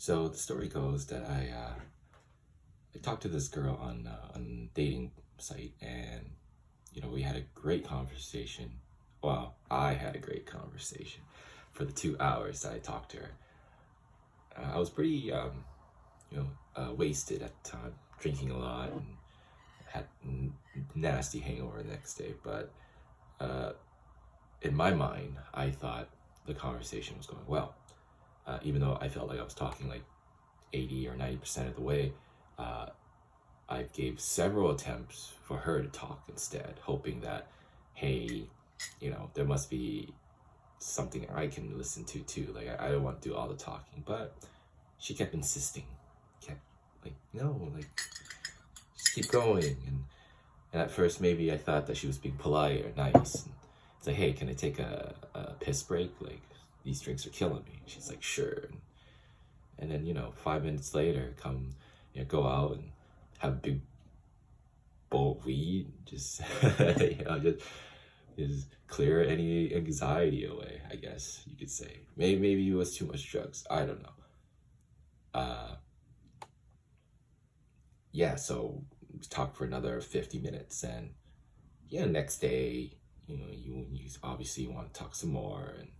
So the story goes that I talked to this girl on a dating site, and we had a great conversation. Well, I had a great conversation for the 2 hours that I talked to her. I was pretty wasted at the time, drinking a lot and had nasty hangover the next day. But uh, in my mind, I thought the conversation was going well, even though I felt like I was talking like 80 or 90% of the way. uh, I gave several attempts for her to talk instead, hoping that, hey, there must be something I can listen to too. Like, I don't want to do all the talking, but she kept insisting, kept like, no, like, just keep going. And at first, maybe I thought that she was being polite or nice. And it's like, hey, can I take a piss break? Like, these drinks are killing me. She's like, sure. And then 5 minutes later, come go out and have a big bowl of weed, just just clear any anxiety away, I guess you could say. Maybe it was too much drugs, I don't know. Yeah, so we talked for another 50 minutes, and next day, you obviously want to talk some more, and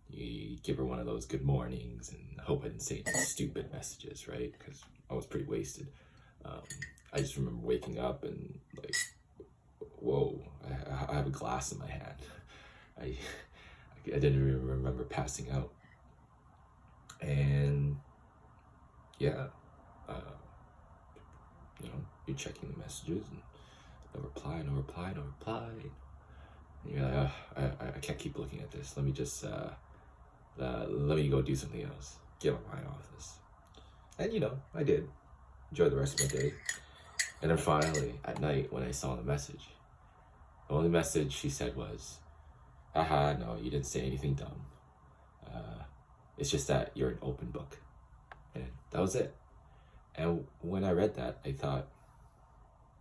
you give her one of those good mornings, and I hope I didn't say any stupid messages, right? Because I was pretty wasted. I just remember waking up and like, whoa, I have a glass in my hand. I I didn't even remember passing out. And yeah, uh, you're checking the messages and no reply, no reply, no reply. And you're like, I can't keep looking at this. Let me just let me go do something else. Get my mind off this. And I did enjoy the rest of my day. And then finally, at night, when I saw the message, the only message she said was, haha, no, you didn't say anything dumb. It's just that you're an open book. And that was it. And when I read that,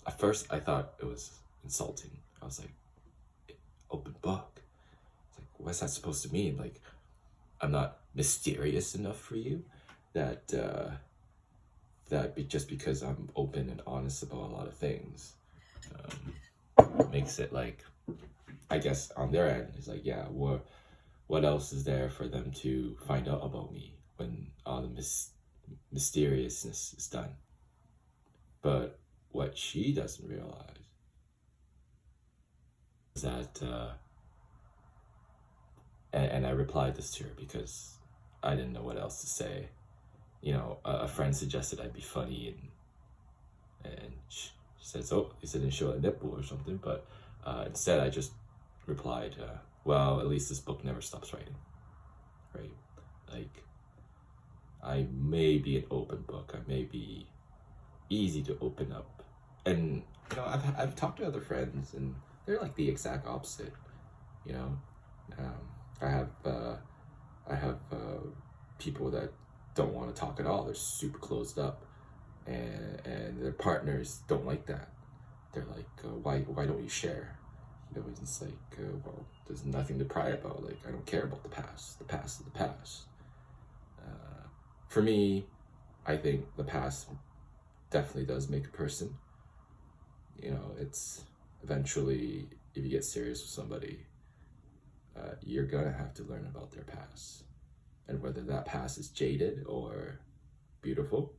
at first I thought it was insulting. I was like, open book? It's like, what's that supposed to mean? Like, I'm not mysterious enough for you? Just because I'm open and honest about a lot of things, makes it like, I guess on their end, it's like, yeah, what else is there for them to find out about me when all the mysteriousness is done? But what she doesn't realize is that, and I replied this to her because I didn't know what else to say. A friend suggested I'd be funny, and she says, oh, he said didn't show a nipple or something, but instead I just replied, well, at least this book never stops writing, right? Like, I may be an open book, I may be easy to open up, and I've talked to other friends, and they're like the exact opposite. I have people that don't want to talk at all. They're super closed up, and their partners don't like that. They're like, why don't you share? It's like, well, there's nothing to pry about. Like, I don't care about the past. The past is the past. For me, I think the past definitely does make a person. It's eventually, if you get serious with somebody, you're gonna have to learn about their past. And whether that past is jaded or beautiful,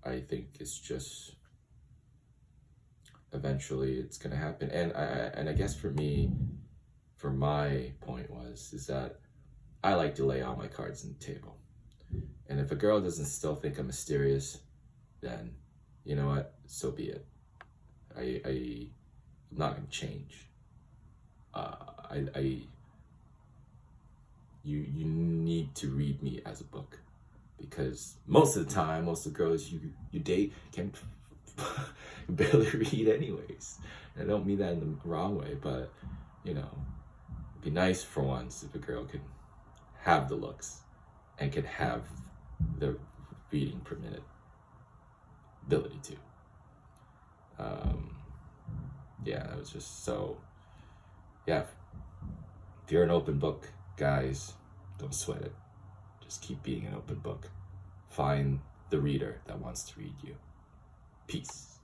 I think it's just, eventually it's gonna happen. And I guess for me, for my point is that I like to lay all my cards on the table. And if a girl doesn't still think I'm mysterious, then you know what? So be it. I'm not gonna change. You need to read me as a book, because most of the time, most of the girls you date can barely read anyways. And I don't mean that in the wrong way, but it'd be nice for once if a girl could have the looks and could have the reading per minute ability to. Yeah, it was just so. Yeah, if you're an open book, guys, don't sweat it. Just keep being an open book. Find the reader that wants to read you. Peace.